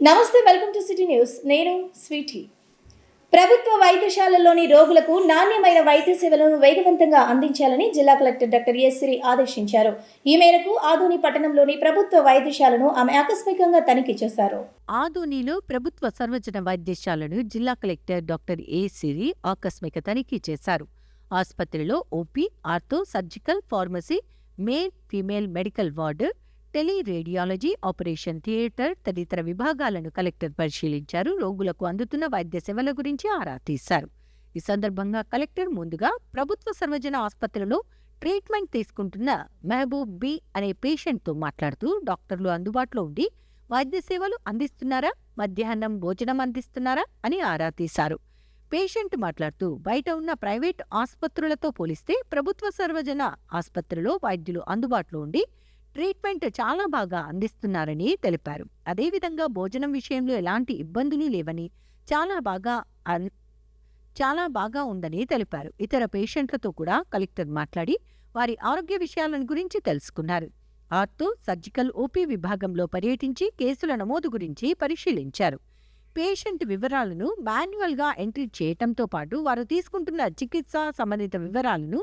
నమస్తే, welcome to city news. నేను Sweety. ప్రభుత్వ వైద్యశాలల్లోని రోగులకు నాణ్యమైన వైద్య సేవలను వేగవంతంగా అందించాలని జిల్లా కలెక్టర్ డాక్టర్ ఎస్ శ్రీ ఆదేశించారు. ఈ మేరకు ఆదోని పట్టణంలోని ప్రభుత్వ వైద్యశాలను ఆమె ఆకస్మికంగా తనిఖీ చేశారు. ఆదోనిలో ప్రభుత్వ సర్వజన వైద్యశాలను జిల్లా కలెక్టర్ డాక్టర్ ఏ సిరి ఆకస్మిక తనిఖీ చేశారు. ఆసుపత్రిలో OP, ortho, surgical, pharmacy, male, female medical ward, tele radiology, operation theatre తదితర విభాగాలను కలెక్టర్ పరిశీలించారు. రోగులకు అందుతున్న వైద్య సేవల గురించి ఆరా తీశారు. ఈ సందర్భంగా కలెక్టర్ ముందుగా ప్రభుత్వ సర్వజన ఆసుపత్రిలో ట్రీట్మెంట్ తీసుకుంటున్న మహబూబ్ బి అనే పేషెంట్తో మాట్లాడుతూ డాక్టర్లు అందుబాటులో ఉండి వైద్య సేవలు అందిస్తున్నారా, మధ్యాహ్నం భోజనం అందిస్తున్నారా అని ఆరా తీశారు. పేషెంట్ మాట్లాడుతూ బయట ఉన్న ప్రైవేట్ ఆసుపత్రులతో పోలిస్తే ప్రభుత్వ సర్వజన ఆసుపత్రిలో వైద్యులు అందుబాటులో ఉండి ట్రీట్మెంట్ చాలా బాగా అందిస్తున్నారని తెలిపారు. అదేవిధంగా భోజనం విషయంలో ఎలాంటి ఇబ్బందులు లేవని, చాలా బాగా ఉందని తెలిపారు. ఇతర పేషెంట్లతో కూడా కలెక్టర్ మాట్లాడి వారి ఆరోగ్య విషయాలను గురించి తెలుసుకున్నారు. ఆర్థో, సర్జికల్, ఓపీ విభాగంలో పర్యటించి కేసుల నమోదు గురించి పరిశీలించారు. పేషెంట్ వివరాలను మాన్యువల్గా ఎంట్రీ చేయటంతో పాటు వారు తీసుకుంటున్న చికిత్స సంబంధిత వివరాలను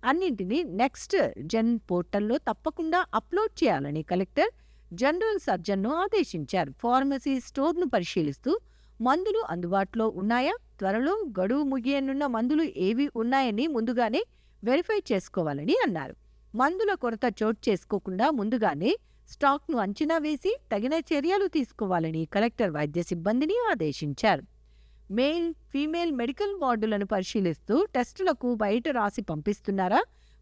అన్నింటినీ నెక్స్ట్ జెన్ పోర్టల్లో తప్పకుండా అప్లోడ్ చేయాలని కలెక్టర్ జనరల్ సర్జన్ను ఆదేశించారు. ఫార్మసీ స్టోర్ను పరిశీలిస్తూ మందులు అందుబాటులో ఉన్నాయా, త్వరలో గడువు ముగియనున్న మందులు ఏవి ఉన్నాయని ముందుగానే వెరిఫై చేసుకోవాలని అన్నారు. మందుల కొరత చోటు చేసుకోకుండా ముందుగానే స్టాక్ను అంచనా వేసి తగిన చర్యలు తీసుకోవాలని కలెక్టర్ వైద్య సిబ్బందిని ఆదేశించారు. మేల్, ఫీమేల్ మెడికల్ వార్డులను పరిశీలిస్తూ టెస్టులకు బయట రాసి పంపిస్తున్నారా,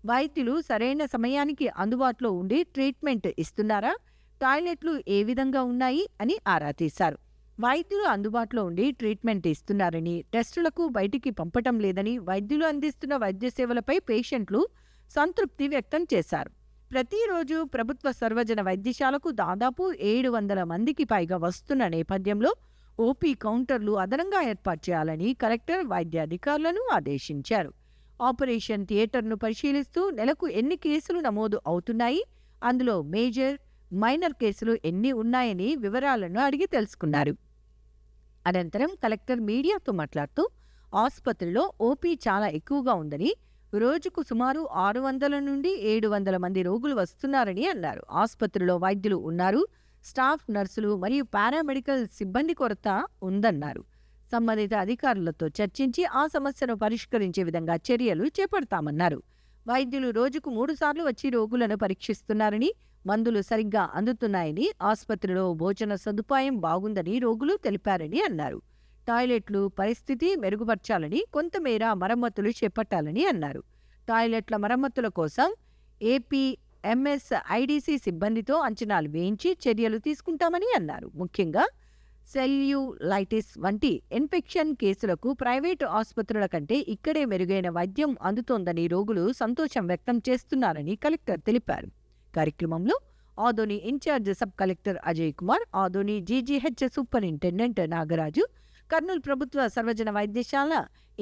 వైద్యులు సరైన సమయానికి అందుబాటులో ఉండి ట్రీట్మెంట్ ఇస్తున్నారా, టాయిలెట్లు ఏ విధంగా ఉన్నాయి అని ఆరా తీశారు. వైద్యులు అందుబాటులో ఉండి ట్రీట్మెంట్ ఇస్తున్నారని, టెస్టులకు బయటికి పంపటం లేదని, వైద్యులు అందిస్తున్న వైద్య సేవలపై పేషెంట్లు సంతృప్తి వ్యక్తం చేశారు. ప్రతిరోజు ప్రభుత్వ సర్వజన వైద్యశాలకు దాదాపు 700 మందికి పైగా వస్తున్న నేపథ్యంలో ఓపీ కౌంటర్లు అదనంగా ఏర్పాటు చేయాలని కలెక్టర్ వైద్య అధికారులను ఆదేశించారు. ఆపరేషన్ థియేటర్ను పరిశీలిస్తూ నెలకు ఎన్ని కేసులు నమోదు అవుతున్నాయి, అందులో మేజర్, మైనర్ కేసులు ఎన్ని ఉన్నాయని వివరాలను అడిగి తెలుసుకున్నారు. అనంతరం కలెక్టర్ మీడియాతో మాట్లాడుతూ ఆసుపత్రిలో ఓపీ చాలా ఎక్కువగా ఉందని, రోజుకు సుమారు 600 నుండి 700 మంది రోగులు వస్తున్నారని అన్నారు. ఆసుపత్రిలో వైద్యులు ఉన్నారు, స్టాఫ్, నర్సులు మరియు పారామెడికల్ సిబ్బంది కొరత ఉందన్నారు. సంబంధిత అధికారులతో చర్చించి ఆ సమస్యను పరిష్కరించే విధంగా చర్యలు చేపడతామన్నారు. వైద్యులు రోజుకు 3 సార్లు వచ్చి రోగులను పరీక్షిస్తున్నారని, మందులు సరిగ్గా అందుతున్నాయని, ఆసుపత్రిలో భోజన సదుపాయం బాగుందని రోగులు తెలిపారని అన్నారు. టాయిలెట్లు పరిస్థితి మెరుగుపరచాలని, కొంతమేర మరమ్మతులు చేపట్టాలని అన్నారు. టాయిలెట్ల మరమ్మతుల కోసం ఏపీఎంఎస్ ఐడీసీ సిబ్బందితో అంచనాలు వేయించి చర్యలు తీసుకుంటామని అన్నారు. ముఖ్యంగా సెల్యులైటిస్ వంటి ఇన్ఫెక్షన్ కేసులకు ప్రైవేటు ఆసుపత్రుల కంటే ఇక్కడే మెరుగైన వైద్యం అందుతోందని రోగులు సంతోషం వ్యక్తం చేస్తున్నారని కలెక్టర్ తెలిపారు. కార్యక్రమంలో Adoni incharge sub collector Ajay Kumar, Adoni GGH superintendent Nagaraju, Kurnool ప్రభుత్వ సర్వజన వైద్యశాల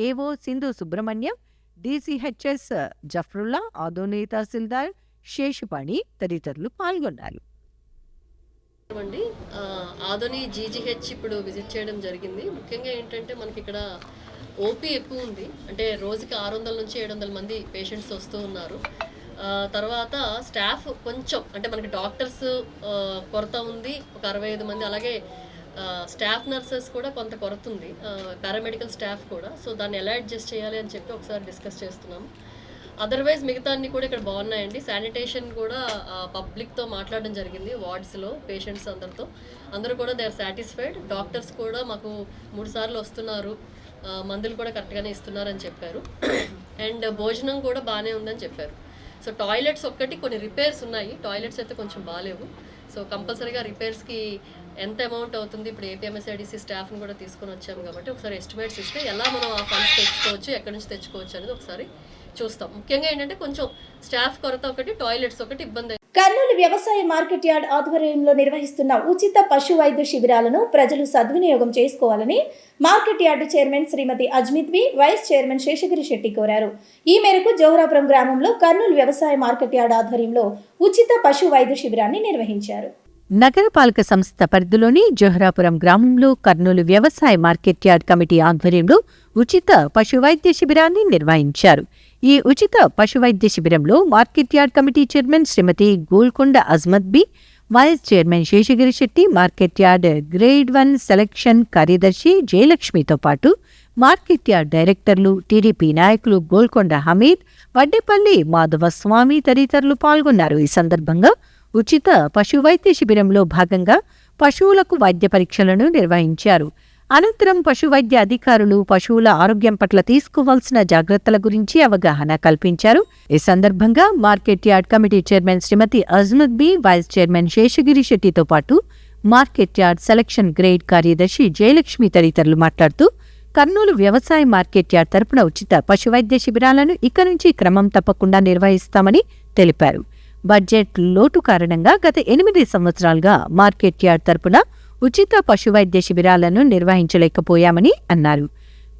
ఏవో సింధు సుబ్రహ్మణ్యం, డీసీహెచ్ఎస్ జఫ్రుల్లా, ఆదోని తహసీల్దార్ శేషపాణి తదితరులు పాల్గొన్నారు. ఆదోని జీజీహెచ్ ఇప్పుడు విజిట్ చేయడం జరిగింది. ముఖ్యంగా ఏంటంటే మనకి ఇక్కడ ఓపీ ఎక్కువ ఉంది, అంటే రోజుకి 600 నుంచి 700 మంది పేషెంట్స్ వస్తూ ఉన్నారు. తర్వాత స్టాఫ్ కొంచెం, అంటే మనకి డాక్టర్స్ కొరత ఉంది, ఒక 65 మంది, అలాగే స్టాఫ్ నర్సెస్ కూడా కొంత కొరత ఉంది, పారామెడికల్ స్టాఫ్ కూడా. సో దాన్ని ఎలా అడ్జస్ట్ చేయాలి అని చెప్పి ఒకసారి డిస్కస్ చేస్తున్నాము. అదర్వైజ్ మిగతా అన్ని కూడా ఇక్కడ బాగున్నాయండి. శానిటేషన్ కూడా పబ్లిక్తో మాట్లాడడం జరిగింది, వార్డ్స్లో పేషెంట్స్ అందరూ కూడా దే ఆర్ సాటిస్ఫైడ్. డాక్టర్స్ కూడా మాకు 3 సార్లు వస్తున్నారు, మందులు కూడా కరెక్ట్గానే ఇస్తున్నారని చెప్పారు. అండ్ భోజనం కూడా బాగానే ఉందని చెప్పారు. సో టాయిలెట్స్ ఒక్కటి కొన్ని రిపేర్స్ ఉన్నాయి, టాయిలెట్స్ అయితే కొంచెం బాగాలేవు. సో కంపల్సరీగా రిపేర్స్కి ఎంత అమౌంట్ అవుతుంది, ఇప్పుడు ఏపీఎంఎస్ఐడిసి స్టాఫ్ని కూడా తీసుకొని వచ్చాము కాబట్టి ఒకసారి ఎస్టిమేట్స్ ఇస్తే ఎలా మనం ఆ ఫండ్స్ తెచ్చుకోవచ్చు, ఎక్కడి నుంచి తెచ్చుకోవచ్చు అనేది ఒకసారి చూస్తాం. ముఖ్యంగా ఏంటంటే కొంచెం స్టాఫ్ కొరత ఒకటి, టాయిలెట్స్ ఒకటి ఇబ్బంది. కర్నూలు వ్యవసాయ మార్కెట్ యార్డ్ ఆధ్వర్యంలో నిర్వహిస్తున్న ఉచిత పశు వైద్య శిబిరాలను ప్రజలు సద్వినియోగం చేసుకోవాలని మార్కెట్ యార్డు చైర్మన్ శ్రీమతి అజ్మిత్వి, వైస్ చైర్మన్ శేషగిరి శెట్టి కోరారు. ఈ మేరకు జోహరాపురం గ్రామంలో కర్నూలు వ్యవసాయ మార్కెట్ యార్డ్ ఆధ్వర్యంలో ఉచిత పశు వైద్య శిబిరాన్ని నిర్వహించారు. నగరపాలక సంస్థ పరిధిలోని జోహరాపురం గ్రామంలో కర్నూలు వ్యవసాయ మార్కెట్ యార్డ్ కమిటీ ఆధ్వర్యంలో ఉచిత పశువైద్య శిబిరాన్ని నిర్వహించారు. ఈ ఉచిత పశువైద్య శిబిరంలో market yard committee chairman Shrimati Golconda Ajmat Bi, vice chairman Seshagiri Shetty, market yard grade 1 selection కార్యదర్శి జయలక్ష్మితో పాటు మార్కెట్ యార్డ్ డైరెక్టర్లు, టీడీపీ నాయకులు గోల్కొండ హమీద్, వడ్డేపల్లి మాధవస్వామి తదితరులు పాల్గొన్నారు. ఈ సందర్భంగా ఉచిత పశువైద్య శిబిరంలో భాగంగా పశువులకు వైద్య పరీక్షలను నిర్వహించారు. అనంతరం పశువైద్య అధికారులు పశువుల ఆరోగ్యం పట్ల తీసుకోవాల్సిన జాగ్రత్తల గురించి అవగాహన కల్పించారు. ఈ సందర్భంగా market yard committee chairman Shrimati Ajmat Bi, vice chairman Seshagiri శెట్టితో పాటు మార్కెట్ యార్డ్ సెలక్షన్ గ్రేడ్ కార్యదర్శి జయలక్ష్మి తదితరులు మాట్లాడుతూ కర్నూలు వ్యవసాయ మార్కెట్ యార్డ్ తరపున ఉచిత పశువైద్య శిబిరాలను ఇక నుంచి క్రమం తప్పకుండా నిర్వహిస్తామని తెలిపారు. బడ్జెట్ లోటు కారణంగా గత 8 సంవత్సరాలుగా మార్కెట్ యార్డ్ తరపున ఉచిత పశువైద్య శిబిరాలను నిర్వహించలేకపోయామని అన్నారు.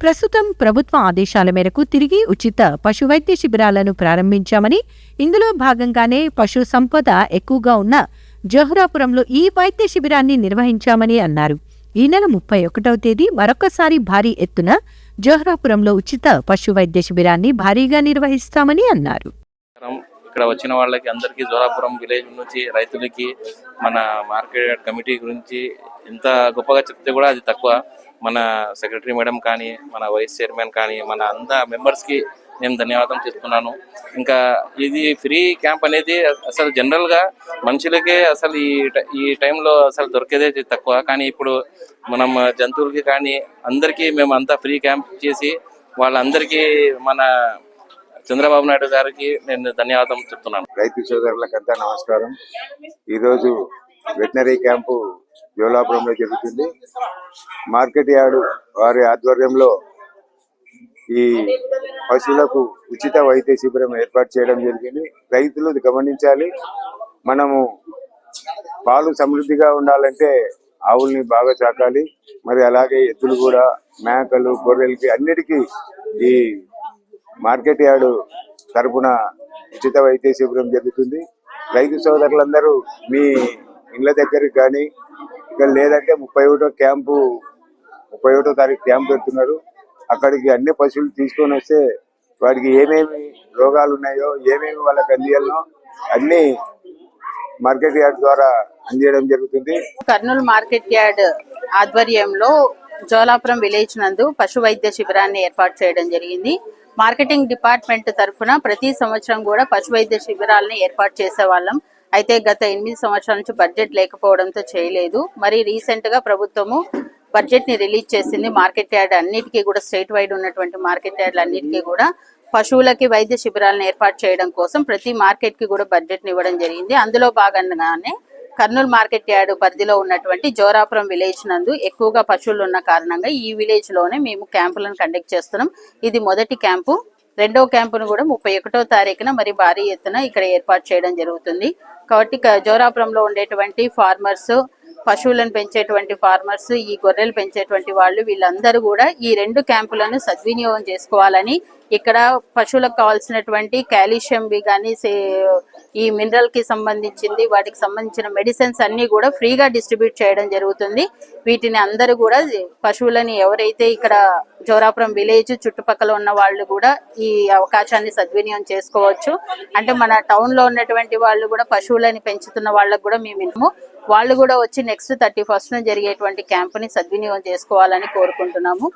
ప్రస్తుతం ప్రభుత్వ ఆదేశాల మేరకు తిరిగి ఉచిత పశువైద్య శిబిరాలను ప్రారంభించామని, ఇందులో భాగంగానే పశు సంపద ఎక్కువగా ఉన్న జోహరాపురంలో ఈ వైద్య శిబిరాన్ని నిర్వహించామని అన్నారు. ఈ నెల 31వ తేదీ మరొకసారి భారీ ఎత్తున జోహరాపురంలో ఉచిత పశువైద్య శిబిరాన్ని భారీగా నిర్వహిస్తామని అన్నారు. ఇక్కడ వచ్చిన వాళ్ళకి అందరికీ జోరాపురం విలేజ్ నుంచి రైతులకి మన మార్కెట్ కమిటీ గురించి ఎంత గొప్పగా చెప్తే కూడా అది తక్కువ. మన సెక్రటరీ మేడం కానీ, మన వైస్ చైర్మన్ కానీ, మన అంతా మెంబర్స్కి నేను ధన్యవాదం చెప్తున్నాను. ఇంకా ఇది ఫ్రీ క్యాంప్ అనేది అసలు జనరల్గా మనుషులకే అసలు ఈ టైంలో అసలు దొరికేదే తక్కువ. కానీ ఇప్పుడు మనం జంతువులకి కానీ అందరికీ మేము అంతా ఫ్రీ క్యాంప్ చేసి వాళ్ళందరికీ మన చంద్రబాబు నాయుడు గారికి నేను ధన్యవాదం చెప్తున్నాను. రైతు సోదరులకంతా నమస్కారం. ఈరోజు వెటనరీ క్యాంపు జోలాపురంలో జరుగుతుంది. మార్కెట్ యార్డు వారి ఆధ్వర్యంలో ఈ పశువులకు ఉచిత వైద్య శిబిరం ఏర్పాటు చేయడం జరిగింది. రైతులు గమనించాలి, మనము పాలు సమృద్ధిగా ఉండాలంటే ఆవుల్ని బాగా చాకాలి. మరి అలాగే ఎద్దులు కూడా, మేకలు, గొర్రెలకి అన్నిటికీ ఈ మార్కెట్ యార్డు తరపున ఉచిత వైద్య శిబిరం జరుగుతుంది. రైతు సోదరులందరూ మీ ఇళ్ళ దగ్గరికి కానీ, ఇక్కడ లేదంటే 31వ తారీఖు క్యాంప్ పెడుతున్నారు. అక్కడికి అన్ని పశువులు తీసుకొని వస్తే వాటికి ఏమేమి రోగాలు ఉన్నాయో, ఏమేమి వాళ్ళకి అందియాలనో అన్ని మార్కెట్ యార్డ్ ద్వారా అందించడం జరుగుతుంది. కర్నూలు మార్కెట్ యార్డ్ ఆధ్వర్యంలో జోలాపురం విలేజ్ నందు పశు వైద్య శిబిరాన్ని ఏర్పాటు చేయడం జరిగింది. మార్కెటింగ్ డిపార్ట్మెంట్ తరఫున ప్రతి సంవత్సరం కూడా పశు వైద్య శిబిరాలను ఏర్పాటు చేసేవాళ్ళం. అయితే గత 8 సంవత్సరాల నుంచి బడ్జెట్ లేకపోవడంతో చేయలేదు. మరి రీసెంట్ గా ప్రభుత్వము బడ్జెట్ ని రిలీజ్ చేసింది. మార్కెట్ యార్డ్ అన్నిటికీ కూడా స్టేట్ వైడ్ ఉన్నటువంటి మార్కెట్ యార్డ్లు అన్నిటికీ కూడా పశువులకి వైద్య శిబిరాలను ఏర్పాటు చేయడం కోసం ప్రతి మార్కెట్ కి కూడా బడ్జెట్ ని ఇవ్వడం జరిగింది. అందులో భాగంగానే కర్నూలు మార్కెట్ యార్డ్ పరిధిలో ఉన్నటువంటి జోరాపురం విలేజ్ నందు ఎక్కువగా పశువులు ఉన్న కారణంగా ఈ విలేజ్ లోనే మేము క్యాంపులను కండక్ట్ చేస్తున్నాం. ఇది మొదటి క్యాంపు. రెండవ క్యాంపును కూడా 31వ తారీఖున మరి భారీ ఎత్తున ఇక్కడ ఏర్పాటు చేయడం జరుగుతుంది. కాబట్టి జోరాపురంలో ఉండేటువంటి ఫార్మర్స్, పశువులను పెంచేటువంటి ఫార్మర్స్, ఈ గొర్రెలు పెంచేటువంటి వాళ్ళు, వీళ్ళందరూ కూడా ఈ 2 క్యాంపులను సద్వినియోగం చేసుకోవాలని, ఇక్కడ పశువులకు కావాల్సినటువంటి కాల్షియం కానీ, ఈ మినరల్ కి సంబంధించింది, వాటికి సంబంధించిన మెడిసిన్స్ అన్ని కూడా ఫ్రీగా డిస్ట్రిబ్యూట్ చేయడం జరుగుతుంది. వీటిని అందరూ కూడా పశువులని ఎవరైతే ఇక్కడ జోరాపురం విలేజ్ చుట్టుపక్కల ఉన్న వాళ్ళు కూడా ఈ అవకాశాన్ని సద్వినియోగం చేసుకోవచ్చు. అంటే మన టౌన్ లో ఉన్నటువంటి వాళ్ళు కూడా పశువులని పెంచుతున్న వాళ్ళకు కూడా మేము వాళ్ళు కూడా వచ్చి నెక్స్ట్ 31st జరిగేటువంటి క్యాంపుని సద్వినియోగం చేసుకోవాలని కోరుకుంటున్నాము.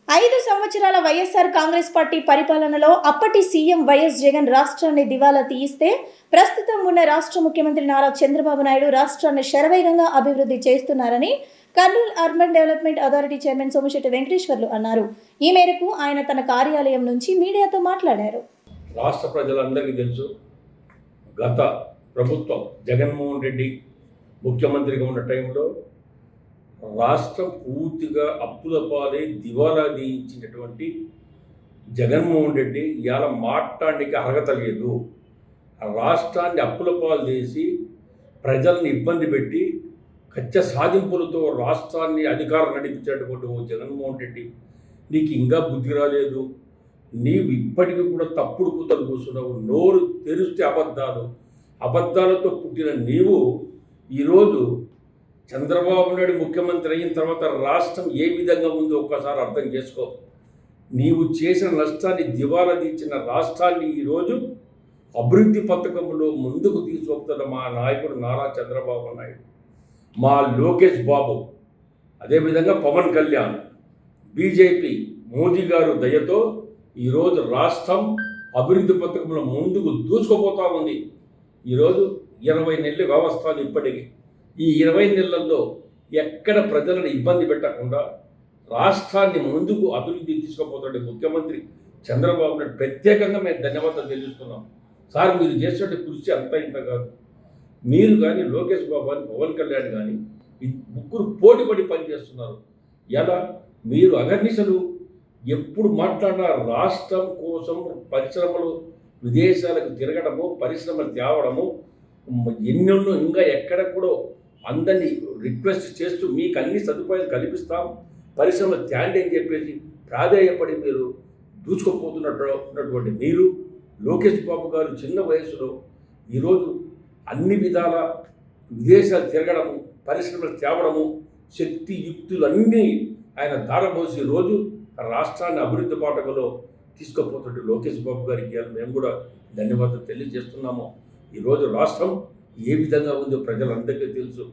5 సంవత్సరాల వైఎస్ఆర్ కాంగ్రెస్ పార్టీ పరిపాలనలో అప్పటి సీఎం వైఎస్ జగన్ రాష్ట్రాన్ని దివాలా తీయిస్తే ప్రస్తుతం ఉన్న రాష్ట్ర ముఖ్యమంత్రి నారా చంద్రబాబు నాయుడు రాష్ట్రాన్ని శరవేగంగా అభివృద్ధి చేస్తున్నారని Kurnool urban development authority chairman Somisetti Venkateswarlu అన్నారు. ఈ మేరకు ఆయన తన కార్యాలయం నుంచి మీడియాతో మాట్లాడారు. రాష్ట్ర ప్రజలందరికీ తెలుసు, గత ప్రభుత్వం జగన్మోహన్ రెడ్డి ముఖ్యమంత్రిగా ఉన్న టైంలో రాష్ట్రం పూర్తిగా అప్పుల పాలై దివాలా తీయించినటువంటి జగన్మోహన్ రెడ్డి ఇవాళ మాట్లాడడానికి అర్హత లేదు. రాష్ట్రాన్ని అప్పుల పాలు చేసి ప్రజల్ని ఇబ్బంది పెట్టి కచ్చ సాధింపులతో రాష్ట్రాన్ని అధికారం నడిపించేటువంటి ఓ జగన్మోహన్ రెడ్డి, నీకు ఇంకా బుద్ధి రాలేదు. నీవు ఇప్పటికీ కూడా తప్పుడు కూతలు కూర్చున్నావు. నోరు తెరిస్తే అబద్ధాలతో పుట్టిన నీవు ఈరోజు చంద్రబాబు నాయుడు ముఖ్యమంత్రి అయిన తర్వాత రాష్ట్రం ఏ విధంగా ఉందో ఒక్కసారి అర్థం చేసుకో. నీవు చేసిన నష్టాన్ని దివాలా తీర్చిన రాష్ట్రాన్ని ఈరోజు అభివృద్ధి పథకంలో ముందుకు తీసుకొస్తున్న మా నాయకుడు నారా చంద్రబాబు నాయుడు, మా లోకేష్ బాబు, అదేవిధంగా పవన్ కళ్యాణ్, బీజేపీ మోదీ గారు దయతో ఈరోజు రాష్ట్రం అభివృద్ధి పథకంలో ముందుకు దూసుకుపోతూ ఉంది. ఈరోజు 20 నెలలు వ్యవస్థలు ఇప్పటికీ ఈ 20 నెలల్లో ఎక్కడ ప్రజలను ఇబ్బంది పెట్టకుండా రాష్ట్రాన్ని ముందుకు అభివృద్ధి తీసుకుపోతాడు ముఖ్యమంత్రి చంద్రబాబు నాయుడు. ప్రత్యేకంగా మేము ధన్యవాదాలు తెలుస్తున్నాం. సార్, మీరు చేసినట్టు కృషి అంతా ఇంత కాదు. మీరు కానీ లోకేష్ బాబు కానీ పవన్ కళ్యాణ్ కానీ ఈ ముగ్గురు పోటీపడి పనిచేస్తున్నారు. ఎలా మీరు అగర్నిశలు ఎప్పుడు మాట్లాడినా రాష్ట్రం కోసం పరిశ్రమలు విదేశాలకు తిరగడము, పరిశ్రమలు తేవడము, ఎన్నెన్నో ఇంకా ఎక్కడ కూడా అందరినీ రిక్వెస్ట్ చేస్తూ మీకు అన్ని సదుపాయాలు కల్పిస్తాం, పరిశ్రమలు తేండి అని చెప్పేసి ప్రాధేయపడి మీరు దూచుకుపోతున్నటువంటి మీరు లోకేష్ బాబు గారు చిన్న వయసులో ఈరోజు అన్ని విధాల విదేశాలు తిరగడము, పరిశ్రమలు తేవడము, శక్తి యుక్తులు అన్నీ ఆయన దారబోసి రోజు రాష్ట్రాన్ని అభివృద్ధి బాటలో తీసుకుపోతుంటే లోకేష్ బాబు గారికి మేము కూడా ధన్యవాదాలు తెలియజేస్తున్నాము. ఈరోజు రాష్ట్రం ఏ విధంగా ఉందో ప్రజలందరికీ తెలుసు.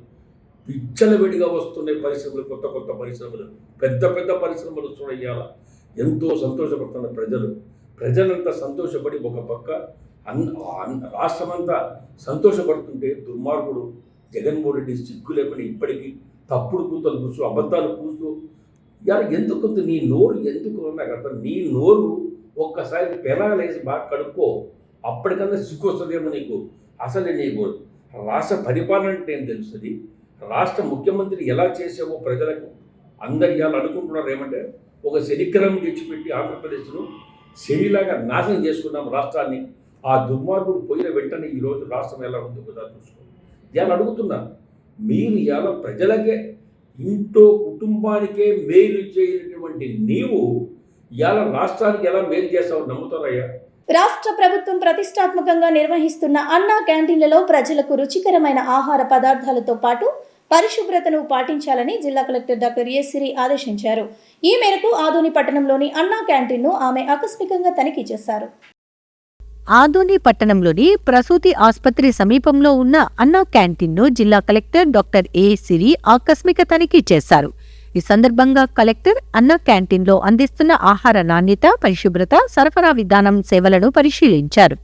విచ్చలవిడిగా వస్తున్నాయి పరిశ్రమలు, కొత్త కొత్త పరిశ్రమలు, పెద్ద పెద్ద పరిశ్రమలు చూడయ్యాల. ఎంతో సంతోషపడుతున్న ప్రజలంతా సంతోషపడి ఒక పక్క రాష్ట్రమంతా సంతోషపడుతుంటే దుర్మార్గుడు జగన్మోహన్ రెడ్డి సిగ్గు లేకుండా ఇప్పటికీ తప్పుడు కూతలు కూస్తూ అబద్ధాలు కూస్తూ ఎందుకు నీ నోరు ఎందుకు నాకు అర్థం. నీ నోరు ఒక్కసారి పెనాలేసి బాగా కడుక్కో, అప్పటికన్నా సిగ్గు వస్తుందేమో నీకు. అసలు నీకు రాష్ట్ర పరిపాలన అంటే ఏం తెలుస్తుంది, రాష్ట్ర ముఖ్యమంత్రి ఎలా చేసావో ప్రజలకు అందరు ఇవాళ అనుకుంటున్నారు. ఏమంటే ఒక శనిగ్రహం తెచ్చిపెట్టి ఆంధ్రప్రదేశ్ను శనిలాగా నాశనం చేసుకున్నాం రాష్ట్రాన్ని. ఆ దుర్మార్గుడు పోయిన వెంటనే ఈరోజు రాష్ట్రం ఎలా ఉందో కదా చూసుకోండి. ఇవాళ అడుగుతున్నా, మీరు ఇవాళ ప్రజలకే ఇంట్లో కుటుంబానికే మేలు చేయనటువంటి నీవు ఇవాళ రాష్ట్రానికి ఎలా మేలు చేస్తావు నమ్ముతారయ్యా? రాష్ట్ర ప్రభుత్వం ప్రతిష్టాత్మకంగా నిర్వహిస్తున్న అన్నా క్యాంటీన్లలో ప్రజలకు రుచికరమైన ఆహార పదార్థాలతో పాటు పరిశుభ్రతను పాటించాలని జిల్లా కలెక్టర్ డాక్టర్ ఎస్.సిరి ఆదేశించారు. ఈ మేరకు ఆదోని పట్టణంలోని అన్నా క్యాంటీన్ను ఆమె ఆకస్మికంగా తనిఖీ చేశారు. ఆదోని పట్టణంలోని ప్రసూతి ఆసుపత్రి సమీపంలో ఉన్న అన్నా క్యాంటీన్ను జిల్లా కలెక్టర్ డాక్టర్ ఎ.సిరి ఆకస్మిక తనిఖీ చేశారు. ఈ సందర్భంగా కలెక్టర్ అన్నా క్యాంటీన్లో అందిస్తున్న ఆహార నాణ్యత, పరిశుభ్రత, సరఫరా విధానం, సేవలను పరిశీలించారు.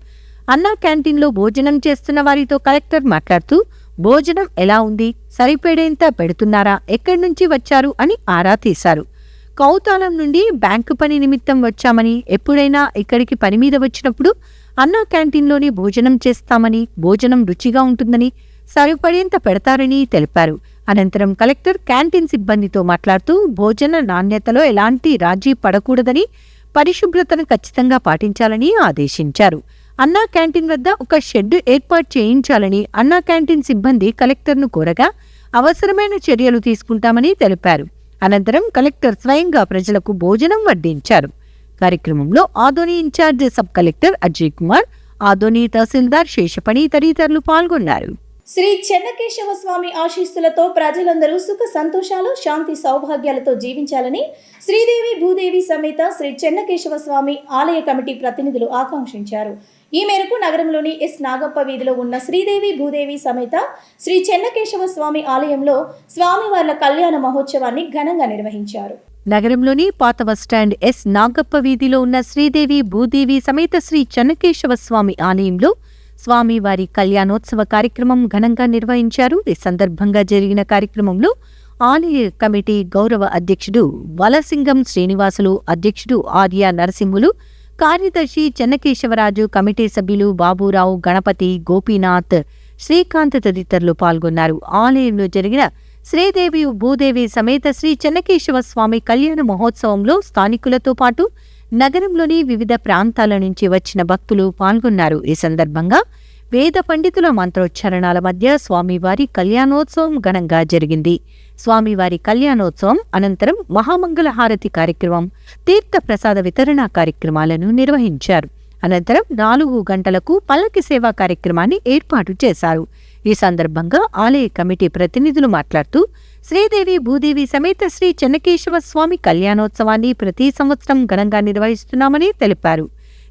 అన్నా క్యాంటీన్లో భోజనం చేస్తున్న వారితో కలెక్టర్ మాట్లాడుతూ భోజనం ఎలా ఉంది, సరిపడేంత పెడుతున్నారా, ఎక్కడి నుంచి వచ్చారు అని ఆరా తీశారు. కౌతాలం నుండి బ్యాంకు పని నిమిత్తం వచ్చామని, ఎప్పుడైనా ఇక్కడికి పని మీద వచ్చినప్పుడు అన్నా క్యాంటీన్లోనే భోజనం చేస్తామని, భోజనం రుచిగా ఉంటుందని, సరిపడేంత పెడతారని తెలిపారు. అనంతరం కలెక్టర్ క్యాంటీన్ సిబ్బందితో మాట్లాడుతూ భోజన నాణ్యతలో ఎలాంటి రాజీ పడకూడదని, పరిశుభ్రతను ఖచ్చితంగా పాటించాలని ఆదేశించారు. అన్నా క్యాంటీన్ వద్ద ఒక షెడ్డు ఏర్పాటు చేయించాలని అన్నా క్యాంటీన్ సిబ్బంది కలెక్టర్ను కోరగా అవసరమైన చర్యలు తీసుకుంటామని తెలిపారు. అనంతరం కలెక్టర్ స్వయంగా ప్రజలకు భోజనం వడ్డించారు. కార్యక్రమంలో Adoni incharge sub collector Ajay Kumar, Adoni tahsildar Seshapani తదితరులు పాల్గొన్నారు. శ్రీ చెన్నకేశవ స్వామి ఆశీస్సులతో ప్రజలందరూ సుఖ సంతోషాలు, శాంతి సౌభాగ్యాలతో జీవించాలని శ్రీదేవి భూదేవి సమేత శ్రీ చెన్నకేశవ స్వామి ఆలయ కమిటీ ప్రతినిధులు ఆకాంక్షించారు. ఈ మేరకు నగరంలోని ఎస్ నాగప్ప వీధిలో ఉన్న శ్రీదేవి భూదేవి సమేత శ్రీ చెన్నకేశవ స్వామి ఆలయంలో స్వామివార్ల కళ్యాణ మహోత్సవాన్ని ఘనంగా నిర్వహించారు. నగరంలోని పాత బస్టాండ్ ఎస్ నాగప్ప వీధిలో ఉన్న శ్రీదేవి భూదేవి సమేత శ్రీ చెన్నకేశవ స్వామి ఆలయంలో స్వామివారి కళ్యాణోత్సవ కార్యక్రమం ఘనంగా నిర్వహించారు. ఈ సందర్భంగా జరిగిన కార్యక్రమంలో ఆలయ కమిటీ గౌరవ అధ్యక్షుడు వలసింగం శ్రీనివాసులు, అధ్యక్షుడు ఆర్య నరసింహులు, కార్యదర్శి చెన్నకేశవరాజు, కమిటీ సభ్యులు బాబురావు, గణపతి, గోపీనాథ్, శ్రీకాంత్ తదితరులు పాల్గొన్నారు. ఆలయంలో జరిగిన శ్రీదేవి భూదేవి సమేత శ్రీ చెన్నకేశవ స్వామి కళ్యాణ మహోత్సవంలో స్థానికులతో పాటు నగరంలోని వివిధ ప్రాంతాల నుంచి వచ్చిన భక్తులు పాల్గొన్నారు. ఈ సందర్భంగా వేద పండితుల మంత్రోచ్చారణాల మధ్య స్వామివారి కళ్యాణోత్సవం ఘనంగా జరిగింది. స్వామివారి కళ్యాణోత్సవం అనంతరం మహామంగళ హారతి కార్యక్రమం, తీర్థ ప్రసాద వితరణ కార్యక్రమాలను నిర్వహించారు. అనంతరం 4 గంటలకు పల్లకి సేవా కార్యక్రమాన్ని ఏర్పాటు చేశారు. ఈ సందర్భంగా ఆలయ కమిటీ ప్రతినిధులు మాట్లాడుతూ శ్రీదేవి భూదేవి సమేత శ్రీ చెన్నకేశవ స్వామి కళ్యాణోత్సవాన్ని ప్రతి సంవత్సరం ఘనంగా నిర్వహిస్తున్నామని తెలిపారు.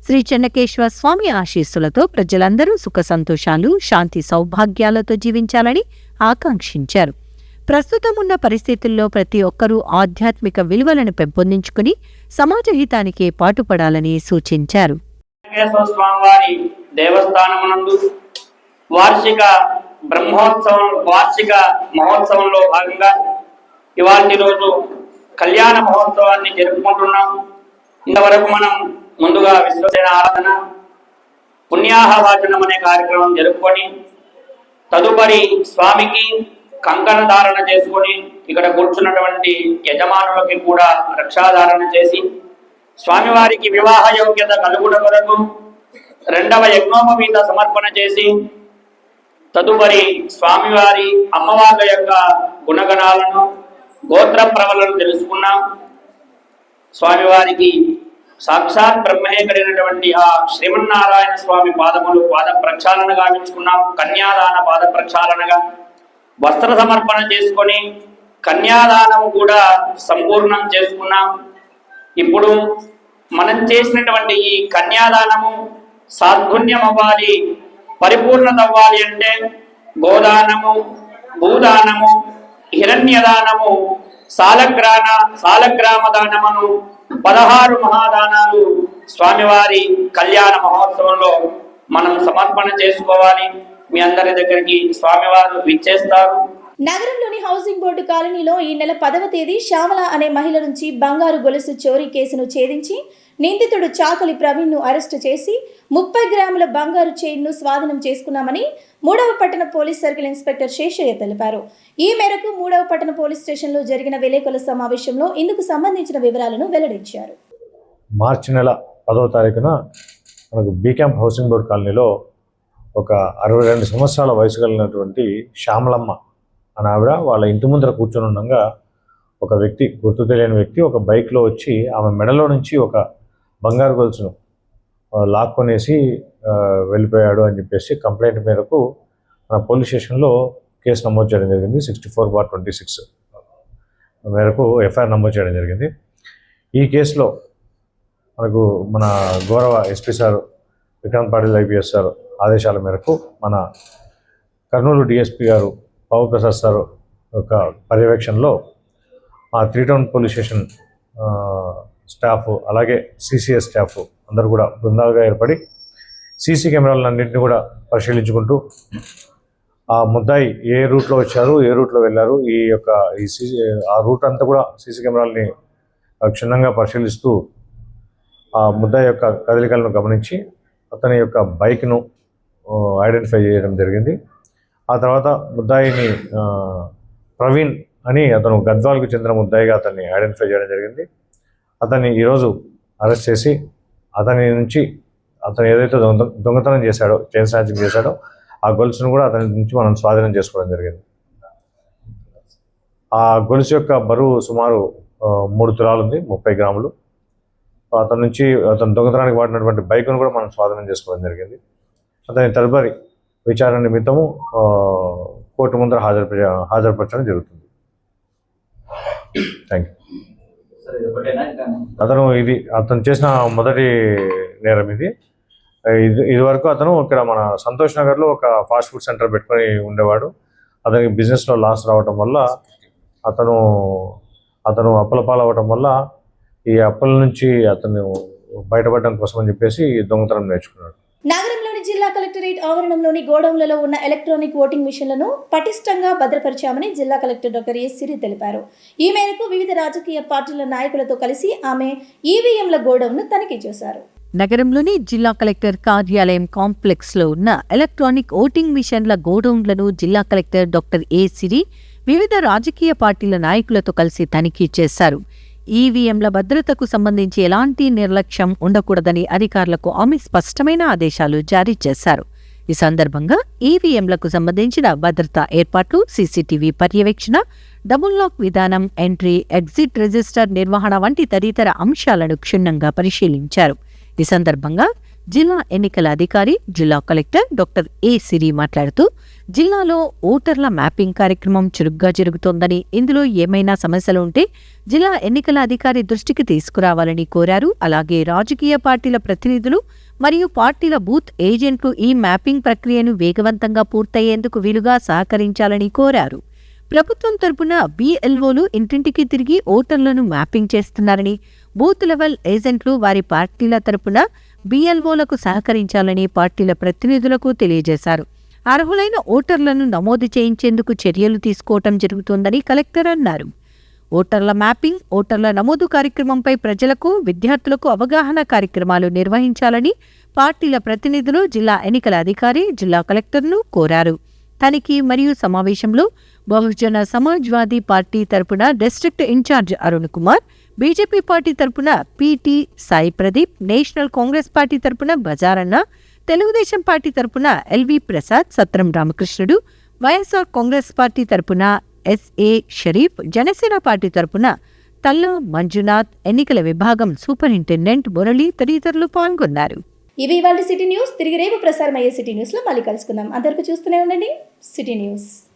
శ్రీ చెన్నకేశవ స్వామి ఆశీస్సులతో ప్రజలందరూ సుఖ సంతోషాలు, శాంతి సౌభాగ్యాలతో జీవించాలని ఆకాంక్షించారు. ప్రస్తుతం ఉన్న పరిస్థితుల్లో ప్రతి ఒక్కరూ ఆధ్యాత్మిక విలువలను పెంపొందించుకుని సమాజ హితానికి పాటుపడాలని సూచించారు. స్వామివారి దేవస్థానమునందు వార్షిక మహోత్సవంలో భాగంగా ఇవాళ రోజు కళ్యాణ మహోత్సవాన్ని జరుపుకుంటున్నాం. ఇంతవరకు మనం ముందుగా విశ్వసేన ఆరాధన, పుణ్యాహవాచనం అనే కార్యక్రమం జరుపుకొని తదుపరి స్వామికి కంకణ ధారణ చేసుకొని ఇక్కడ కూర్చున్నటువంటి యజమానులకి కూడా రక్షాధారణ చేసి స్వామివారికి వివాహ యోగ్యత కలుగుట కొరకు రెండవ యజ్ఞోపవీత సమర్పణ చేసి తదుపరి స్వామివారి అమ్మవార్ల యొక్క గుణగణాలను, గోత్ర ప్రవలను తెలుసుకున్నాం. స్వామివారికి సాక్షాత్ బ్రహ్మేకరైనటువంటి ఆ శ్రీమన్నారాయణ స్వామి పాదములు పాద ప్రక్షాళన గావించుకున్నాం. కన్యాదాన పాద ప్రక్షాళనగా వస్త్ర సమర్పణ చేసుకొని కన్యాదానము కూడా సంపూర్ణం చేసుకున్నాం. ఇప్పుడు మనం చేసినటువంటి ఈ కన్యాదానము సాద్గుణ్యం అవ్వాలి, పరిపూర్ణత అవ్వాలి అంటే గోదానము, భూదానము, హిరణ్యదానము, సాలగ్రామ దానమును 16 మహాదానాలు స్వామివారి కళ్యాణ మహోత్సవంలో మనం సమర్పణ చేసుకోవాలి. మీ అందరి దగ్గరికి స్వామివారు విచ్చేస్తారు. నగరంలోని హౌసింగ్ బోర్డు కాలనీలో ఈ నెల 10వ తేదీ శ్యామల అనే మహిళ నుంచి బంగారు గొలుసు చోరీ కేసును ఛేదించి నిందితుడు చాకలి ప్రవీణ్ను అరెస్టు చేసి 30 గ్రాముల బంగారు చైన్ను స్వాధీనం చేసుకున్నామని 3వ పట్టణ పోలీస్ సర్కిల్ ఇన్స్పెక్టర్ శేషయ్య తెలిపారు. ఈ మేరకు 3వ పట్టణ పోలీస్ స్టేషన్లో జరిగిన విలేకరుల సమావేశంలో ఇందుకు సంబంధించిన వివరాలను వెల్లడించారు. మార్చి నెల 10వ తారీఖున మనకు బీ క్యాంప్ హౌసింగ్ బోర్డు కాలనీలో ఒక 62 సంవత్సరాల వయసు కలిగినటువంటి శ్యామలమ్మ అని ఆవిడ వాళ్ళ ఇంటి ముందర కూర్చొని ఉండగా ఒక వ్యక్తి, గుర్తు తెలియని వ్యక్తి, ఒక బైక్లో వచ్చి ఆమె మెడలో నుంచి ఒక బంగారు గొలుసును లాక్కొనేసి వెళ్ళిపోయాడు అని చెప్పేసి కంప్లైంట్ మేరకు మన పోలీస్ స్టేషన్లో కేసు నమోదు చేయడం జరిగింది. 64/26 మేరకు ఎఫ్ఐఆర్ నమోదు చేయడం జరిగింది. ఈ కేసులో మనకు మన గౌరవ SP sir Vikrant Patil IPS sir ఆదేశాల మేరకు మన కర్నూలు డిఎస్పీ గారు పవన్ ప్రసాద్ సార్ యొక్క పర్యవేక్షణలో ఆ 3 టౌన్ పోలీస్ స్టేషన్ స్టాఫ్ అలాగే సిసిఎస్ స్టాఫ్ అందరూ కూడా బృందాలుగా ఏర్పడి సీసీ కెమెరాలన్నింటినీ కూడా పరిశీలించుకుంటూ ఆ ముద్దాయి ఏ రూట్లో వచ్చారు, ఏ రూట్లో వెళ్ళారు, ఆ రూట్ అంతా కూడా సీసీ కెమెరాలని క్షుణ్ణంగా పరిశీలిస్తూ ఆ ముద్దాయి యొక్క కదలికలను గమనించి అతని యొక్క బైక్ను ఐడెంటిఫై చేయడం జరిగింది. ఆ తర్వాత ముద్దాయిని ప్రవీణ్ అని అతను గద్వాల్కు చెందిన ముద్దాయిగా అతన్ని ఐడెంటిఫై చేయడం జరిగింది. అతన్ని ఈరోజు అరెస్ట్ చేసి అతను ఏదైతే దొంగతనం చేశాడో, చైన్ స్నాచింగ్ చేశాడో ఆ గొలుసును కూడా అతని నుంచి మనం స్వాధీనం చేసుకోవడం జరిగింది. ఆ గొలుసు యొక్క బరువు సుమారు 3 తులాలు ఉంది, 30 గ్రాములు. అతను దొంగతనానికి వాడినటువంటి బైక్ను కూడా మనం స్వాధీనం చేసుకోవడం జరిగింది. అతని తదుపరి విచారణ నిమిత్తము కోర్టు ముందర హాజరుపరచడం జరుగుతుంది. Thank you. అతను చేసిన మొదటి నేరం ఇది వరకు అతను ఇక్కడ మన సంతోష్ నగర్లో ఒక ఫాస్ట్ ఫుడ్ సెంటర్ పెట్టుకొని ఉండేవాడు. అతనికి బిజినెస్లో లాస్ రావటం వల్ల అతను అప్పుల పాలవటం వల్ల ఈ అప్పుల నుంచి అతను బయటపడడం కోసం అని చెప్పేసి దొంగతనం నేర్చుకున్నాడు. నగరంలోని జిల్లా కలెక్టరేట్ ఆవరణంలోని గోడౌన్లలో ఉన్న ఎలక్ట్రానిక్ ఓటింగ్ మిషన్లను పటిష్టంగా భద్రపరిచామని జిల్లా కలెక్టర్ డాక్టర్ ఎస్ సిరి తెలిపారు. ఈ మేరకు వివిధ రాజకీయ పార్టీల నాయకులతో కలిసి ఆమె ఈవీఎంల గోడౌన్ను తనిఖీ చేశారు. నగరంలోని జిల్లా కలెక్టర్ కార్యాలయం కాంప్లెక్స్లో ఉన్న ఎలక్ట్రానిక్ ఓటింగ్ మిషన్ల గోడౌన్లను జిల్లా కలెక్టర్ డాక్టర్ ఏ సిరి వివిధ రాజకీయ పార్టీల నాయకులతో కలిసి తనిఖీ చేశారు. ఈవీఎంల భద్రతకు సంబంధించి ఎలాంటి నిర్లక్ష్యం ఉండకూడదని అధికారులకు ఆమె స్పష్టమైన ఆదేశాలు జారీ చేశారు. ఈ సందర్భంగా ఈవీఎంలకు సంబంధించిన భద్రతా ఏర్పాట్లు, సీసీటీవీ పర్యవేక్షణ, డబుల్ లాక్ విధానం, ఎంట్రీ, ఎగ్జిట్ రిజిస్టర్ నిర్వహణ వంటి తదితర అంశాలను క్షుణ్ణంగా పరిశీలించారు. ఈ సందర్భంగా జిల్లా ఎన్నికల అధికారి జిల్లా కలెక్టర్ డాక్టర్ ఏ సిరి మాట్లాడుతూ జిల్లాలో ఓటర్ల మ్యాపింగ్ కార్యక్రమం చురుగ్గా జరుగుతోందని, ఇందులో ఏమైనా సమస్యలు ఉంటే జిల్లా ఎన్నికల అధికారి దృష్టికి తీసుకురావాలని కోరారు. అలాగే రాజకీయ పార్టీల ప్రతినిధులు మరియు పార్టీల బూత్ ఏజెంట్లు ఈ మ్యాపింగ్ ప్రక్రియను వేగవంతంగా పూర్తయ్యేందుకు వీలుగా సహకరించాలని కోరారు. ప్రభుత్వం తరపున BLOలు ఇంటింటికి తిరిగి ఓటర్లను మ్యాపింగ్ చేస్తున్నారని, బూత్ లెవెల్ ఏజెంట్లు వారి పార్టీల తరపున BLOలకు సహకరించాలని పార్టీల ప్రతినిధులకు తెలియజేశారు. అర్హులైన ఓటర్లను నమోదు చేయించేందుకు చర్యలు తీసుకోవటం జరుగుతోందని కలెక్టర్ అన్నారు. ఓటర్ల మ్యాపింగ్, ఓటర్ల నమోదు కార్యక్రమంపై ప్రజలకు, విద్యార్థులకు అవగాహన కార్యక్రమాలు నిర్వహించాలని పార్టీల ప్రతినిధులు జిల్లా ఎన్నికల అధికారి జిల్లా కలెక్టర్ను కోరారు. తనిఖీ మరియు సమావేశంలో బహుజన సమాజ్వాదీ పార్టీ తరపున district incharge Arun Kumar, BJP party తరపున PT Sai Pradeep, national Congress party తరపున బజారన్న, తెలుగుదేశం పార్టీ తరపున LV Prasad, Satram Ramakrishnudu, YSR Congress party తరపున SA షరీఫ్, జనసేన పార్టీ తరపున తల్లా మంజునాథ్, ఎన్నికల విభాగం సూపరింటెండెంట్ మురళి తదితరులు పాల్గొన్నారు. ఇవి ఇవాళ సిటీ న్యూస్. తిరిగి రేపు ప్రసారమయ్యే సిటీ న్యూస్లో మళ్ళీ కలుసుకుందాం. అందరికీ చూస్తూనే ఉండండి సిటీ న్యూస్.